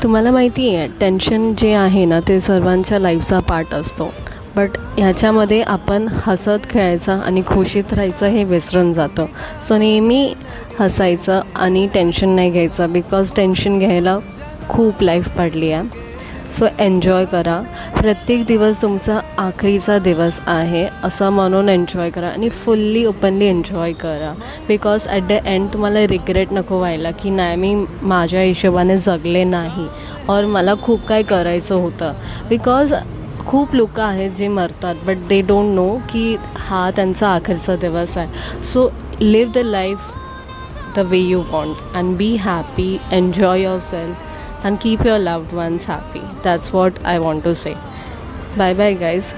तुम्हाला माहिती आहे टेन्शन जे आहे ना ते सर्वांच्या लाईफचा पार्ट असतो. बट ह्याच्यामध्ये आपण हसत खेळायचं आणि खुशीत राहायचं हे विसरून जातो. सो नेहमी हसायचं आणि टेन्शन नाही घ्यायचं, बिकॉज टेन्शन घ्यायला खूप लाईफ पडली आहे. सो एन्जॉय करा. प्रत्येक दिवस तुमचा आखरीचा दिवस आहे असं म्हणून एन्जॉय करा आणि फुल्ली ओपनली एन्जॉय करा. बिकॉज ॲट द एंड तुम्हाला रिग्रेट नको व्हायला की नाही मी माझ्या हिशोबाने जगले नाही और मला खूप काय करायचं होतं. बिकॉज खूप लोकं आहेत जे मरतात बट दे डोंट नो की हा त्यांचा अखेरचा दिवस आहे. So live the life the way you want and be happy, enjoy yourself and keep your loved ones happy. That's what I want to say. Bye bye guys.